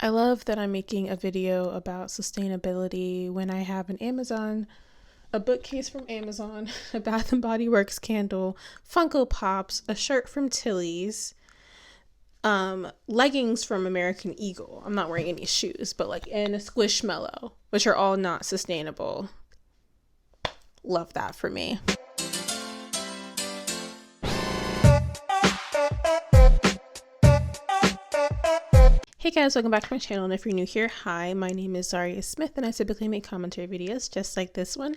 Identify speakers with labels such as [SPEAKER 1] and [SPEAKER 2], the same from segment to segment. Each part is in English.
[SPEAKER 1] I love that I'm making a video about sustainability when I have a bookcase from Amazon, a Bath and Body Works candle, Funko Pops, a shirt from Tilly's, leggings from American Eagle. I'm not wearing any shoes, but and a Squishmallow, which are all not sustainable. Love that for me. Hey guys, welcome back to my channel, and if you're new here, hi, my name is Zaria Smith, and I typically make commentary videos just like this one.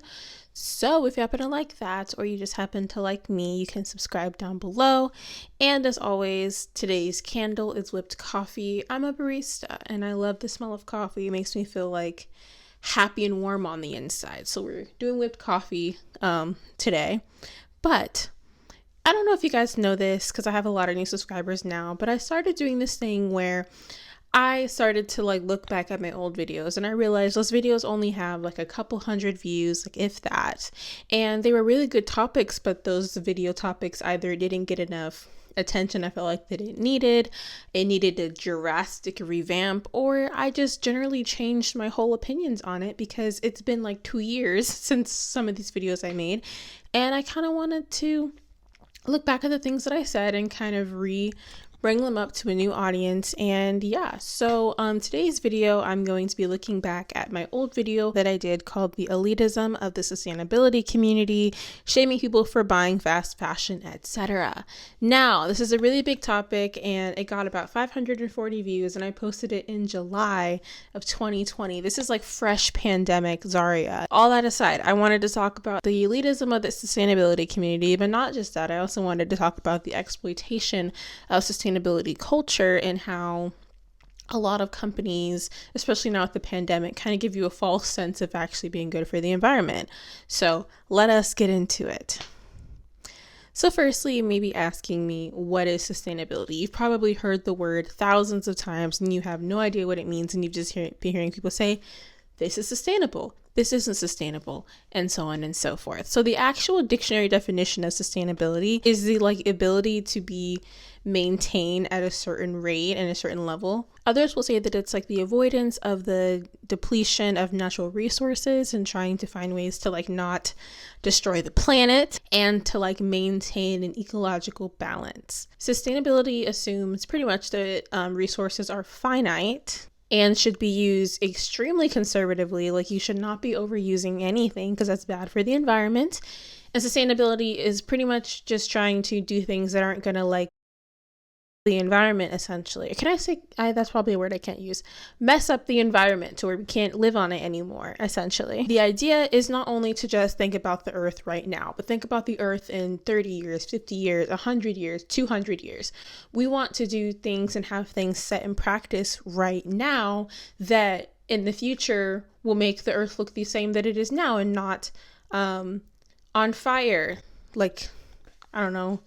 [SPEAKER 1] So if you happen to like that, or you just happen to like me, you can subscribe down below. And as always, today's candle is whipped coffee. I'm a barista, and I love the smell of coffee. It makes me feel like happy and warm on the inside. So we're doing whipped coffee today. But I don't know if you guys know this, because I have a lot of new subscribers now, but I started doing this thing where I started to look back at my old videos, and I realized those videos only have a couple hundred views, if that. And they were really good topics, but those video topics either didn't get enough attention I felt like that it needed a drastic revamp, or I just generally changed my whole opinions on it because it's been 2 years since some of these videos I made, and I kind of wanted to look back at the things that I said and kind of bring them up to a new audience. And yeah, so today's video, I'm going to be looking back at my old video that I did called The Elitism of the Sustainability Community, Shaming People for Buying Fast Fashion, etc. Now, this is a really big topic, and it got about 540 views, and I posted it in July of 2020. This is fresh pandemic Zaria. All that aside, I wanted to talk about the elitism of the sustainability community, but not just that. I also wanted to talk about the exploitation of sustainability culture and how a lot of companies, especially now with the pandemic, kind of give you a false sense of actually being good for the environment. So let us get into it. So firstly, you may be asking me, what is sustainability? You've probably heard the word thousands of times and you have no idea what it means, and you've just been hearing people say, this is sustainable, this isn't sustainable, and so on and so forth. So the actual dictionary definition of sustainability is the ability to be maintained at a certain rate and a certain level. Others will say that it's the avoidance of the depletion of natural resources and trying to find ways to not destroy the planet and to maintain an ecological balance. Sustainability assumes pretty much that resources are finite and should be used extremely conservatively. You should not be overusing anything because that's bad for the environment. And sustainability is pretty much just trying to do things that aren't going to the environment, essentially. Can I say, that's probably a word I can't use, mess up the environment to where we can't live on it anymore, essentially. The idea is not only to just think about the earth right now, but think about the earth in 30 years, 50 years, 100 years, 200 years. We want to do things and have things set in practice right now that in the future will make the earth look the same that it is now, and not on fire, I don't know,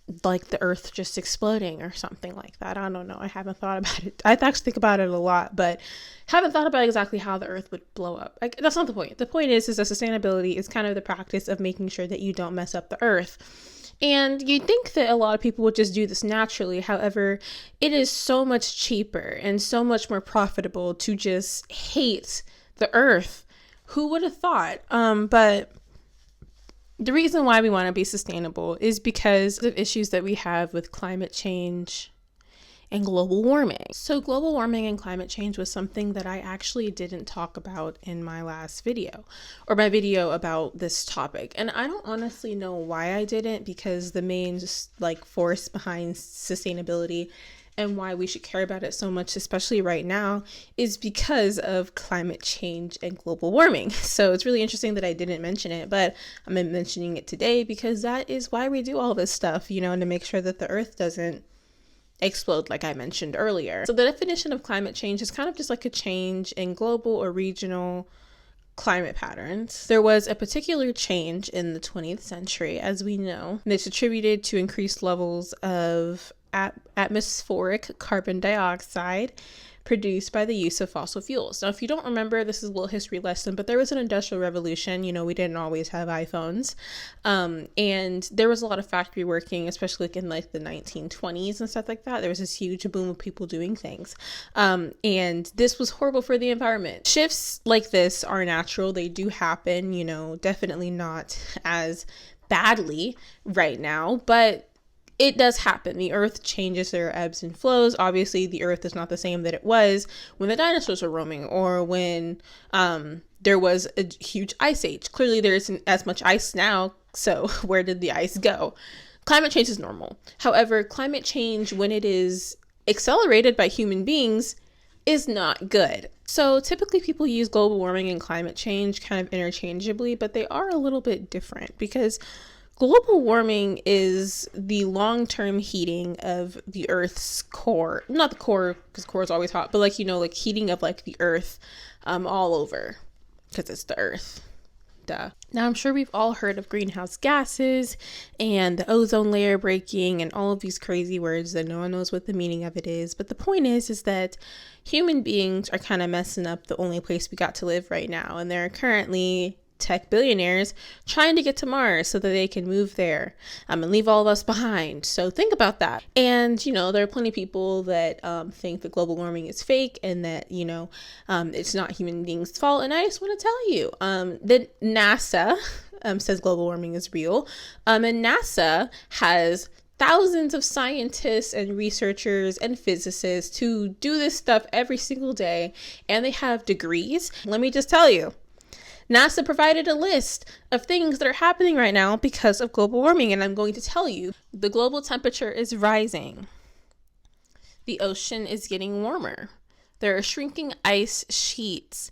[SPEAKER 1] the earth just exploding or something like that. I don't know. I haven't thought about it. I actually think about it a lot, but haven't thought about exactly how the earth would blow up. That's not the point. The point is that sustainability is kind of the practice of making sure that you don't mess up the earth. And you'd think that a lot of people would just do this naturally. However, it is so much cheaper and so much more profitable to just hate the earth. Who would have thought? But the reason why we want to be sustainable is because of issues that we have with climate change and global warming. So global warming and climate change was something that I actually didn't talk about in my last video, or my video about this topic. And I don't honestly know why I didn't, because the main force behind sustainability and why we should care about it so much, especially right now, is because of climate change and global warming. So it's really interesting that I didn't mention it, but I'm mentioning it today because that is why we do all this stuff, and to make sure that the earth doesn't explode, like I mentioned earlier. So the definition of climate change is kind of just a change in global or regional climate patterns. There was a particular change in the 20th century, as we know, and it's attributed to increased levels of atmospheric carbon dioxide, produced by the use of fossil fuels. Now, if you don't remember, this is a little history lesson, but there was an industrial revolution. You know, we didn't always have iPhones. And there was a lot of factory working, especially like in like the 1920s and stuff like that. There was this huge boom of people doing things. And this was horrible for the environment. Shifts like this are natural. They do happen, you know, definitely not as badly right now, but it does happen. The earth changes, there are ebbs and flows. Obviously, the earth is not the same that it was when the dinosaurs were roaming or when there was a huge ice age. Clearly, there isn't as much ice now, so where did the ice go? Climate change is normal. However, climate change, when it is accelerated by human beings, is not good. So typically people use global warming and climate change kind of interchangeably, but they are a little bit different because global warming is the long-term heating of the Earth's core. Not the core, because core is always hot, but like, you know, like heating of like the Earth all over, because it's the Earth. Duh. Now, I'm sure we've all heard of greenhouse gases and the ozone layer breaking and all of these crazy words that no one knows what the meaning of it is. But the point is that human beings are kind of messing up the only place we got to live right now. And there are currently tech billionaires trying to get to Mars so that they can move there and leave all of us behind. So think about that. And, you know, there are plenty of people that think that global warming is fake and that, you know, it's not human beings' fault. And I just want to tell you that NASA says global warming is real. And NASA has thousands of scientists and researchers and physicists who do this stuff every single day, and they have degrees. Let me just tell you, NASA provided a list of things that are happening right now because of global warming, and I'm going to tell you. The global temperature is rising. The ocean is getting warmer. There are shrinking ice sheets.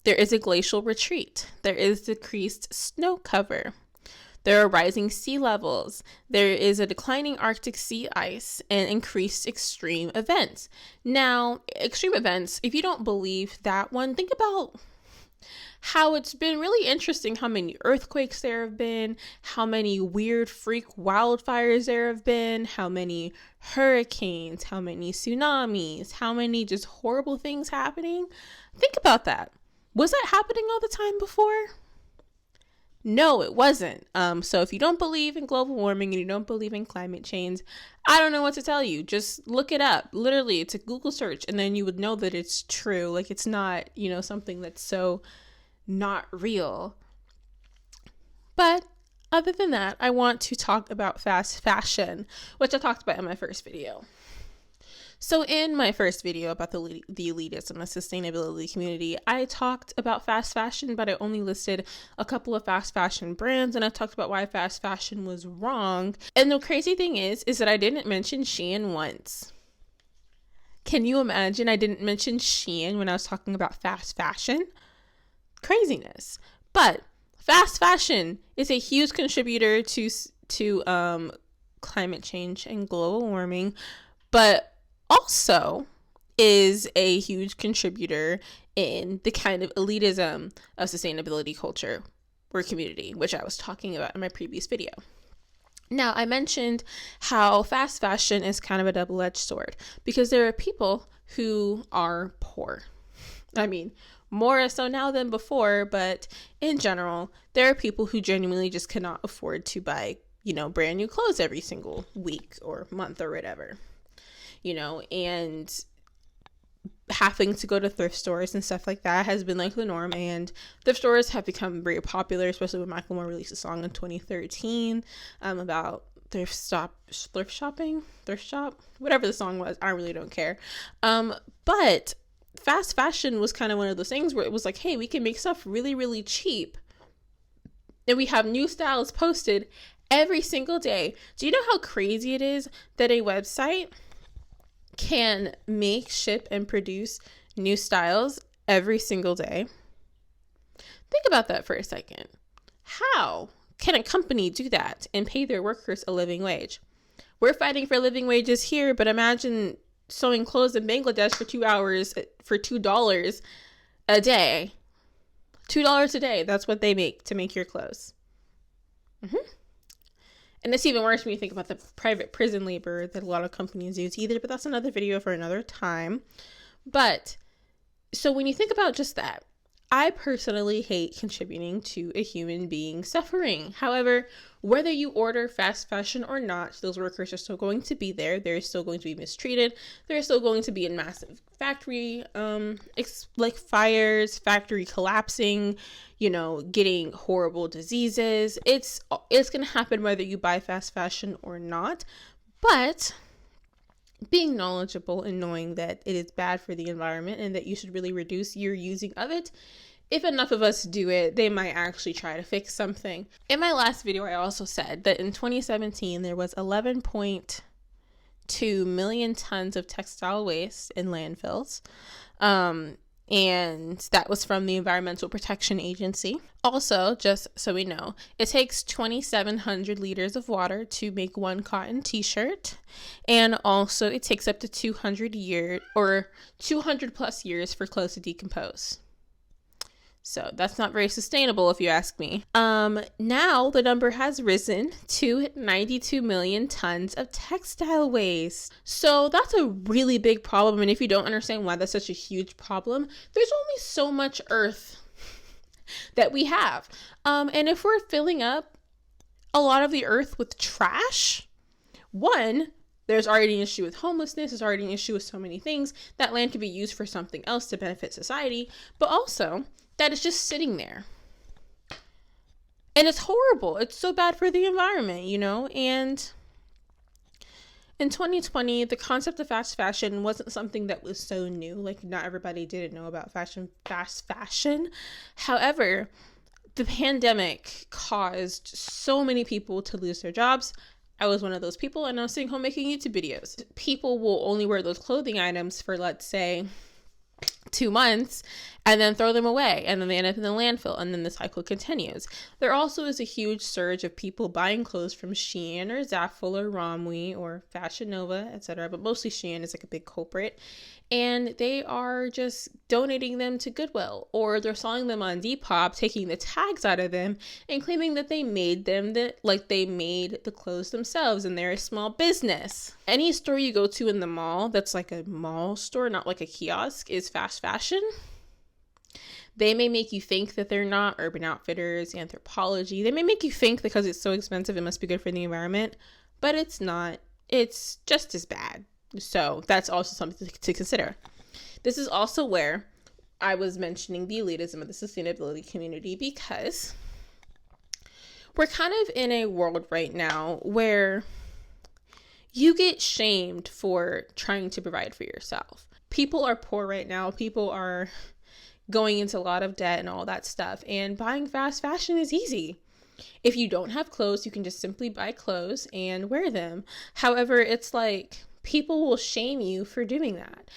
[SPEAKER 1] There is a glacial retreat. There is decreased snow cover. There are rising sea levels. There is a declining Arctic sea ice and increased extreme events. Now, extreme events, if you don't believe that one, think about how it's been really interesting how many earthquakes there have been, how many weird freak wildfires there have been, how many hurricanes, how many tsunamis, how many just horrible things happening. Think about that. Was that happening all the time before? No, it wasn't. So if you don't believe in global warming and you don't believe in climate change, I don't know what to tell you. Just look it up. Literally, it's a Google search, and then you would know that it's true. Like, it's not, you know, something that's so not real. But other than that, I want to talk about fast fashion, which I talked about in my first video. So in my first video about the elitism and sustainability community, I talked about fast fashion, but I only listed a couple of fast fashion brands, and I talked about why fast fashion was wrong. And the crazy thing is that I didn't mention Shein once. Can you imagine I didn't mention Shein when I was talking about fast fashion? Craziness. But fast fashion is a huge contributor to climate change and global warming, but also is a huge contributor in the kind of elitism of sustainability culture or community, which I was talking about in my previous video. Now, I mentioned how fast fashion is kind of a double-edged sword because there are people who are poor. I mean, more so now than before, but in general, there are people who genuinely just cannot afford to buy, you know, brand new clothes every single week or month or whatever. You know, and having to go to thrift stores and stuff like that has been like the norm, and thrift stores have become very popular, especially when Macklemore released a song in 2013 about thrift shop, whatever the song was. I really don't care. But fast fashion was kind of one of those things where it was like, hey, we can make stuff really, really cheap, and we have new styles posted every single day. Do you know how crazy it is that a website can make, ship, and produce new styles every single day? Think about that for a second. How can a company do that and pay their workers a living wage? We're fighting for living wages here, but imagine sewing clothes in Bangladesh for 2 hours for $2 a day. $2 a day, that's what they make to make your clothes. And it's even worse when you think about the private prison labor that a lot of companies use either, but that's another video for another time. But so when you think about just that, I personally hate contributing to a human being suffering. However, whether you order fast fashion or not, those workers are still going to be there. They're still going to be mistreated. They're still going to be in massive factory, like fires, factory collapsing, getting horrible diseases. It's going to happen whether you buy fast fashion or not. But being knowledgeable and knowing that it is bad for the environment and that you should really reduce your using of it, if enough of us do it, they might actually try to fix something. In my last video, I also said that in 2017, there was 11.2 million tons of textile waste in landfills. And that was from the Environmental Protection Agency. Also, just so we know, it takes 2,700 liters of water to make one cotton t-shirt. And also it takes up to 200 plus years for clothes to decompose. So that's not very sustainable if you ask me. Now the number has risen to 92 million tons of textile waste. So that's a really big problem. And if you don't understand why that's such a huge problem, there's only so much earth that we have. And if we're filling up a lot of the earth with trash, one, there's already an issue with homelessness. There's already an issue with so many things. That land could be used for something else to benefit society. But also, that is just sitting there. And it's horrible. It's so bad for the environment, And in 2020, the concept of fast fashion wasn't something that was so new. Like, not everybody didn't know about fast fashion. However, the pandemic caused so many people to lose their jobs. I was one of those people, and I was sitting home making YouTube videos. People will only wear those clothing items for, let's say, 2 months and then throw them away, and then they end up in the landfill, and then the cycle continues. There also is a huge surge of people buying clothes from Shein or Zaful or Romwe or Fashion Nova, etc., but mostly Shein is like a big culprit, and they are just donating them to Goodwill, or they're selling them on Depop, taking the tags out of them and claiming that they made them, that like they made the clothes themselves and they're a small business. Any store you go to in the mall that's like a mall store, not like a kiosk, is fast fashion. They may make you think that they're not. Urban Outfitters, Anthropologie, they may make you think because it's so expensive it must be good for the environment, but it's not. It's just as bad. So that's also something to consider. This is also where I was mentioning the elitism of the sustainability community, because we're kind of in a world right now where you get shamed for trying to provide for yourself. People are poor right now. People are going into a lot of debt and all that stuff. And buying fast fashion is easy. If you don't have clothes, you can just simply buy clothes and wear them. However, it's like people will shame you for doing that.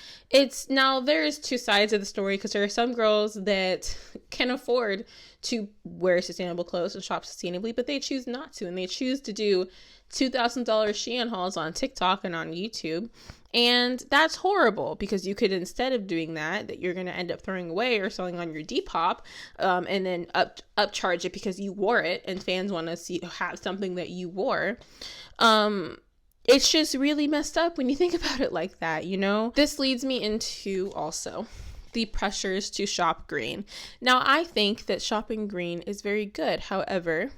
[SPEAKER 1] Now there's two sides of the story, because there are some girls that can afford to wear sustainable clothes and shop sustainably, but they choose not to, and they choose to do $2,000 Shein hauls on TikTok and on YouTube. And that's horrible, because you could, instead of doing that you're going to end up throwing away or selling on your Depop, and then upcharge it because you wore it and fans want to have something that you wore. It's just really messed up when you think about it like that, This leads me into also the pressures to shop green. Now, I think that shopping green is very good. However,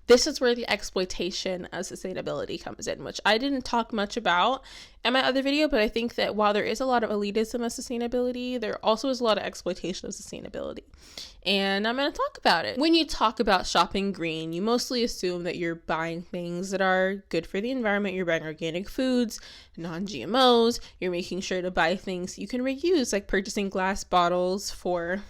[SPEAKER 1] this is where the exploitation of sustainability comes in, which I didn't talk much about in my other video, but I think that while there is a lot of elitism of sustainability, there also is a lot of exploitation of sustainability. And I'm going to talk about it. When you talk about shopping green, you mostly assume that you're buying things that are good for the environment. You're buying organic foods, non-GMOs. You're making sure to buy things you can reuse, like purchasing glass bottles for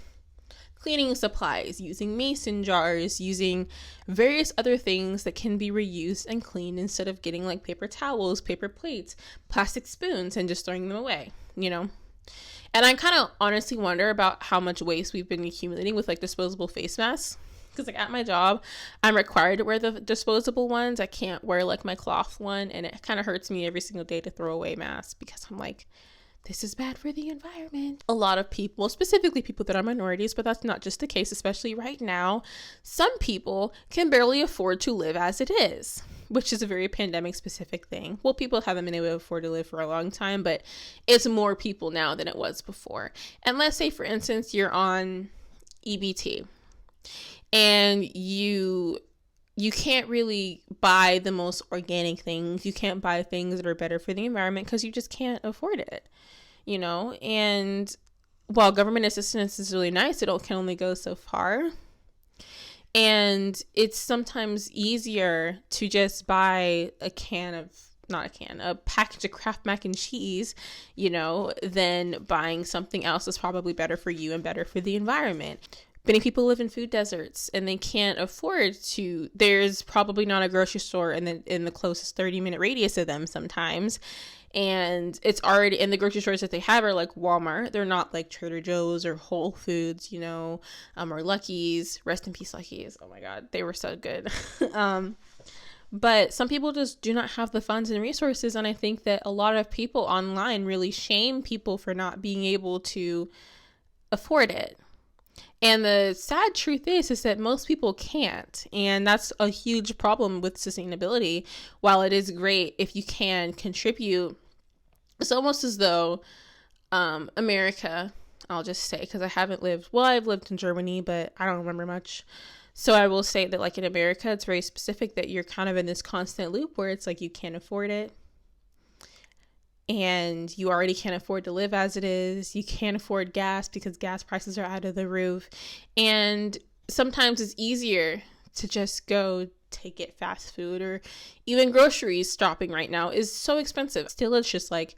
[SPEAKER 1] cleaning supplies, using mason jars, using various other things that can be reused and cleaned, instead of getting like paper towels, paper plates, plastic spoons, and just throwing them away, And I kind of honestly wonder about how much waste we've been accumulating with like disposable face masks. Because like at my job, I'm required to wear the disposable ones. I can't wear like my cloth one, and it kind of hurts me every single day to throw away masks, because I'm like, this is bad for the environment. A lot of people, specifically people that are minorities, but that's not just the case, especially right now, some people can barely afford to live as it is. which is a very pandemic specific thing. Well, people haven't been able to afford to live for a long time, but it's more people now than it was before. And let's say, for instance, you're on EBT and you can't really buy the most organic things. You can't buy things that are better for the environment because you just can't afford it, and while government assistance is really nice, it can only go so far. And it's sometimes easier to just buy a package of Kraft mac and cheese, than buying something else that's probably better for you and better for the environment. Many people live in food deserts and they can't afford to. There's probably not a grocery store in the closest 30-minute radius of them sometimes. And it's already, and the grocery stores that they have are like Walmart. They're not like Trader Joe's or Whole Foods, or Lucky's. Rest in peace, Lucky's. Oh my God, they were so good. But some people just do not have the funds and resources. And I think that a lot of people online really shame people for not being able to afford it. And the sad truth is that most people can't. And that's a huge problem with sustainability. While it is great if you can contribute, it's almost as though America, I'll just say, because I've lived in Germany, but I don't remember much. So I will say that like in America, it's very specific that you're kind of in this constant loop where it's like you can't afford it. And you already can't afford to live as it is. You can't afford gas because gas prices are out of the roof. And sometimes it's easier to just go get fast food, or even groceries shopping right now is so expensive. Still, it's just like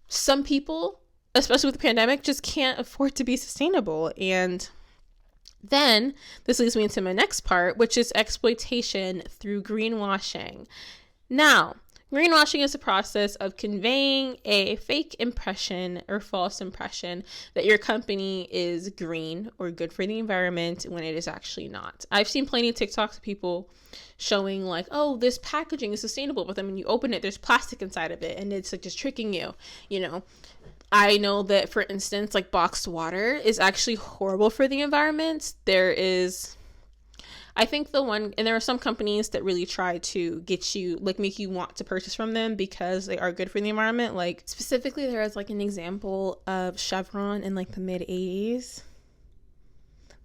[SPEAKER 1] some people, especially with the pandemic, just can't afford to be sustainable. And then this leads me into my next part, which is exploitation through greenwashing. Now, greenwashing is a process of conveying a fake impression or false impression that your company is green or good for the environment when it is actually not. I've seen plenty of TikToks of people showing like, oh, this packaging is sustainable, but then when you open it, there's plastic inside of it and it's like just tricking you, I know that, for instance, like boxed water is actually horrible for the environment. I think and there are some companies that really try to get you, like make you want to purchase from them because they are good for the environment. Like specifically, there is like an example of Chevron in like the mid 80s.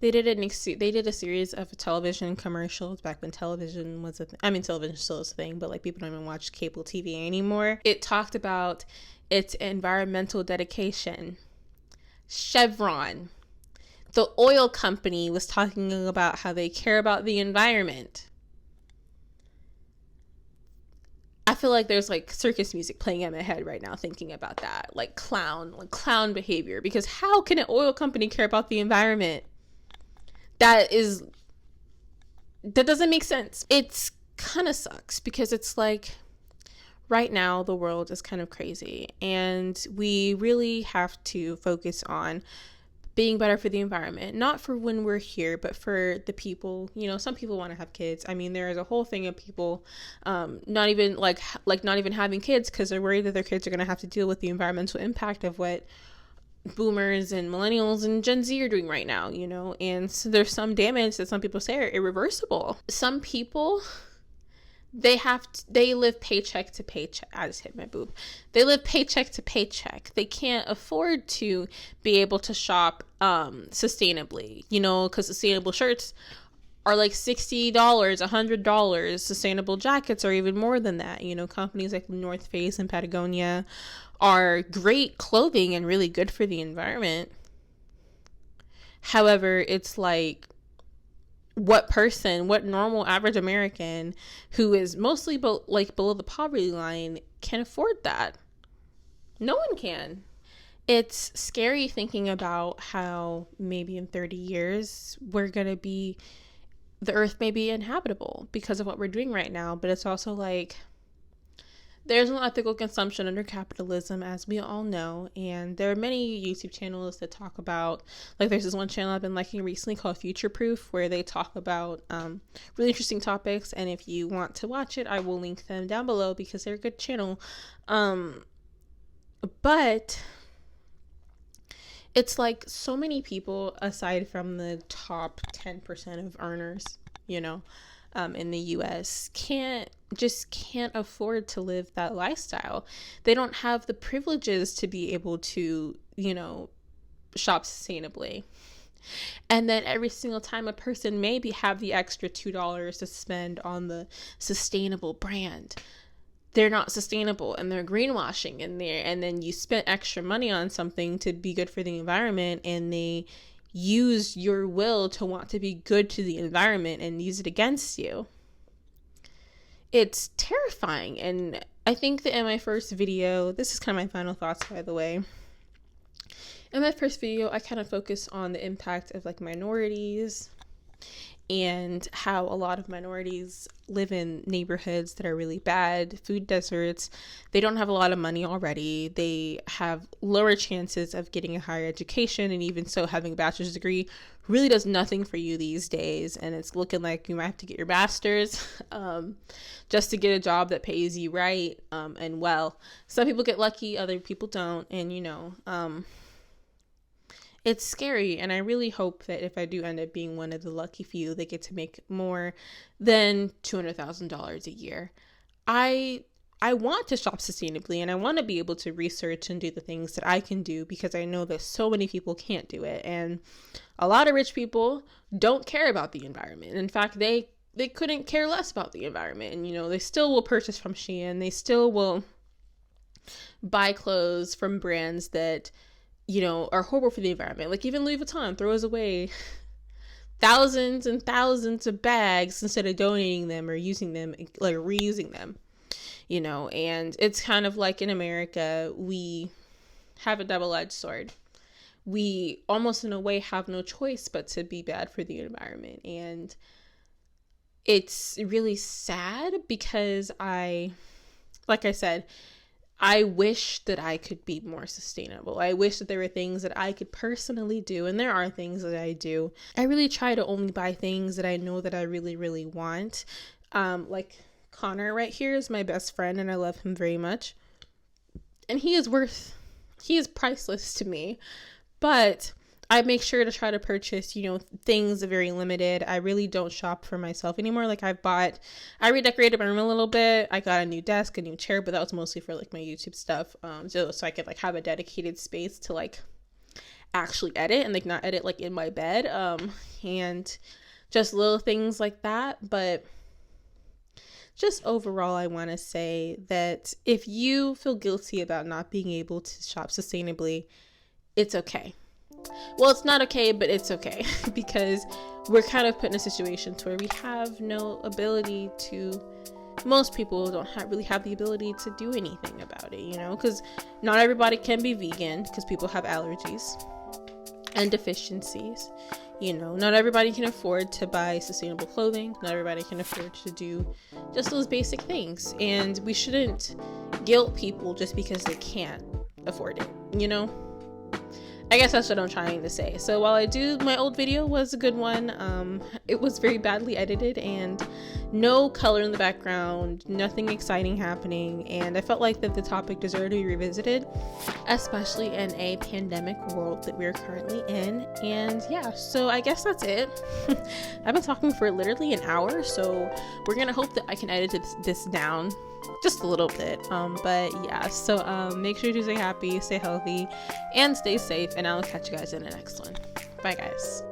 [SPEAKER 1] They did a series of television commercials back when television was television still is a thing, but like people don't even watch cable TV anymore. It talked about its environmental dedication. Chevron, the oil company, was talking about how they care about the environment. I feel like there's like circus music playing in my head right now thinking about that, like clown behavior, because how can an oil company care about the environment? That doesn't make sense. It's kind of sucks because it's like right now the world is kind of crazy and we really have to focus on being better for the environment, not for when we're here, but for the people. Some people want to have kids. I mean, there is a whole thing of people not even having kids because they're worried that their kids are going to have to deal with the environmental impact of what boomers and millennials and Gen Z are doing right now, and so there's some damage that some people say are irreversible. Some people, they live paycheck to paycheck. I just hit my boob. They live paycheck to paycheck. They can't afford to be able to shop sustainably, because sustainable shirts are like $60, $100. Sustainable jackets are even more than that. Companies like North Face and Patagonia are great clothing and really good for the environment. However, it's like, what normal average American who is mostly below the poverty line can afford that? No one can. It's scary thinking about how maybe in 30 years the earth may be inhabitable because of what we're doing right now. But it's also like, there's no ethical consumption under capitalism, as we all know, and there are many YouTube channels that talk about, like there's this one channel I've been liking recently called Future Proof, where they talk about really interesting topics, and if you want to watch it, I will link them down below because they're a good channel. But it's like so many people, aside from the top 10% of earners, in the US can't afford to live that lifestyle. They don't have the privileges to be able to, shop sustainably. And then every single time a person maybe have the extra $2 to spend on the sustainable brand, they're not sustainable and they're greenwashing in there. And then you spent extra money on something to be good for the environment, and they use your will to want to be good to the environment and use it against you. It's terrifying. And I think that in my first video, this is kind of my final thoughts, by the way. In my first video, I kind of focus on the impact of like minorities and how a lot of minorities live in neighborhoods that are really bad, food deserts. They don't have a lot of money already. They have lower chances of getting a higher education, and even so, having a bachelor's degree really does nothing for you these days. And it's looking like you might have to get your master's just to get a job that pays you right and well. Some people get lucky, other people don't, and it's scary, and I really hope that if I do end up being one of the lucky few that get to make more than $200,000 a year, I want to shop sustainably, and I want to be able to research and do the things that I can do, because I know that so many people can't do it, and a lot of rich people don't care about the environment. In fact, they couldn't care less about the environment, and they still will purchase from Shein. They still will buy clothes from brands that are horrible for the environment. Like even Louis Vuitton throws away thousands and thousands of bags instead of donating them or using them, like reusing them, and it's kind of like in America, we have a double-edged sword. We almost in a way have no choice but to be bad for the environment. And it's really sad because like I said, I wish that I could be more sustainable. I wish that there were things that I could personally do, and there are things that I do. I really try to only buy things that I know that I really, really want. Like Connor right here is my best friend, and I love him very much. And he is priceless to me. But I make sure to try to purchase, things very limited. I really don't shop for myself anymore. Like I redecorated my room a little bit. I got a new desk, a new chair, but that was mostly for like my YouTube stuff. So I could like have a dedicated space to like actually edit and like not edit like in my bed. And just little things like that. But just overall, I want to say that if you feel guilty about not being able to shop sustainably, it's okay. Well, it's not okay, but it's okay because we're kind of put in a situation to where we have no ability to, most people don't really have the ability to do anything about it, because not everybody can be vegan because people have allergies and deficiencies. Not everybody can afford to buy sustainable clothing. Not everybody can afford to do just those basic things. And we shouldn't guilt people just because they can't afford it, I guess that's what I'm trying to say. So while my old video was a good one, it was very badly edited and no color in the background, nothing exciting happening, and I felt like that the topic deserved to be revisited, especially in a pandemic world that we're currently in. And yeah, so I guess that's it. I've been talking for literally an hour, so we're gonna hope that I can edit this down just a little bit, but yeah, so make sure to stay happy, stay healthy, and stay safe, and I'll catch you guys in the next one. Bye guys.